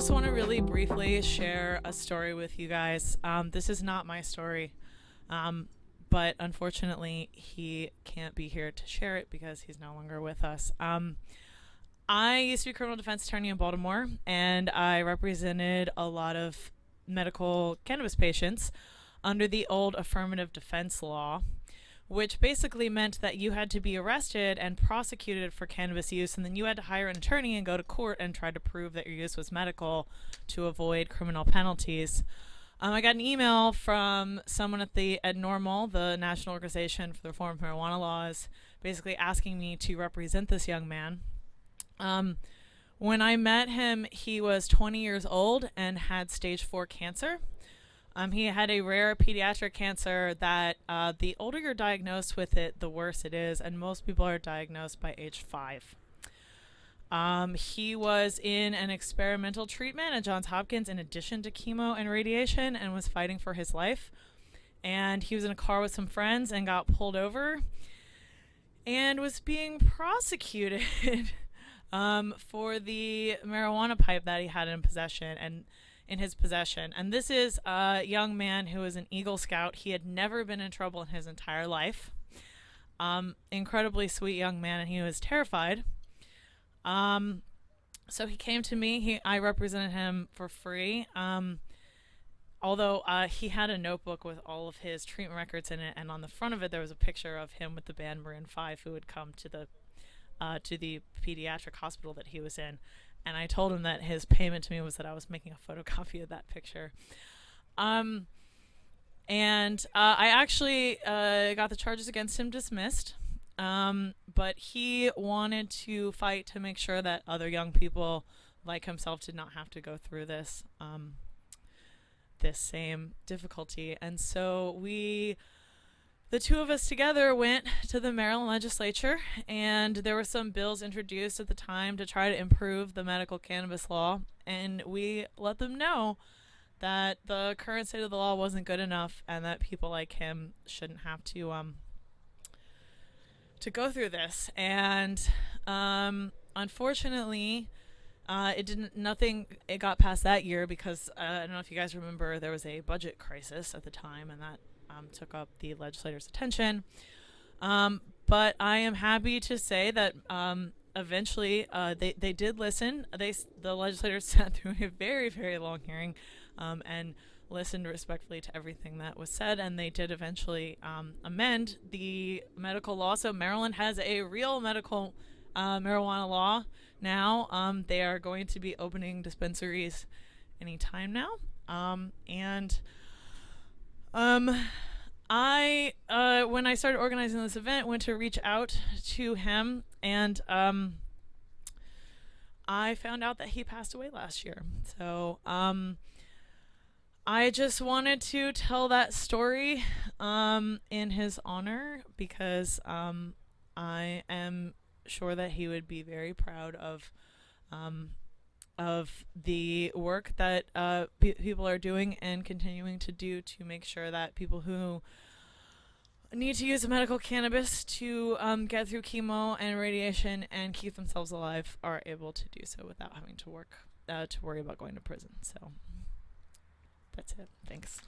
just want to really briefly share a story with you guys. This is not my story, but unfortunately he can't be here to share it because he's no longer with us. I used to be a criminal defense attorney in Baltimore, and I represented a lot of medical cannabis patients under the old affirmative defense law, which basically meant that you had to be arrested and prosecuted for cannabis use, and then you had to hire an attorney and go to court and try to prove that your use was medical to avoid criminal penalties. I got an email from someone at NORML, the National Organization for the Reform of Marijuana Laws, basically asking me to represent this young man. When I met him, he was 20 years old and had stage 4 cancer. He had a rare pediatric cancer that the older you're diagnosed with it, the worse it is, and most people are diagnosed by age 5. He was in an experimental treatment at Johns Hopkins in addition to chemo and radiation and was fighting for his life. And he was in a car with some friends and got pulled over and was being prosecuted for the marijuana pipe that he had in his possession. And this is a young man who was an Eagle Scout. He had never been in trouble in his entire life. Incredibly sweet young man, and he was terrified. So he came to me. I represented him for free. Although he had a notebook with all of his treatment records in it, and on the front of it there was a picture of him with the band Maroon 5 who had come to the pediatric hospital that he was in. And I told him that his payment to me was that I was making a photocopy of that picture. And I actually got the charges against him dismissed. But he wanted to fight to make sure that other young people like himself did not have to go through this same difficulty. And so the two of us together went to the Maryland legislature, and there were some bills introduced at the time to try to improve the medical cannabis law, and we let them know that the current state of the law wasn't good enough and that people like him shouldn't have to go through this. And unfortunately it got past that year because I don't know if you guys remember, there was a budget crisis at the time, and that took up the legislators' attention. But I am happy to say that eventually they did listen. The legislators sat through a very, very long hearing and listened respectfully to everything that was said, and they did eventually amend the medical law. So Maryland has a real medical marijuana law now. They are going to be opening dispensaries anytime now. I when I started organizing this event, went to reach out to him, and I found out that he passed away last year. So I just wanted to tell that story in his honor because I am sure that he would be very proud of the work that people are doing and continuing to do to make sure that people who need to use medical cannabis to get through chemo and radiation and keep themselves alive are able to do so without having to worry about going to prison. So that's it. Thanks.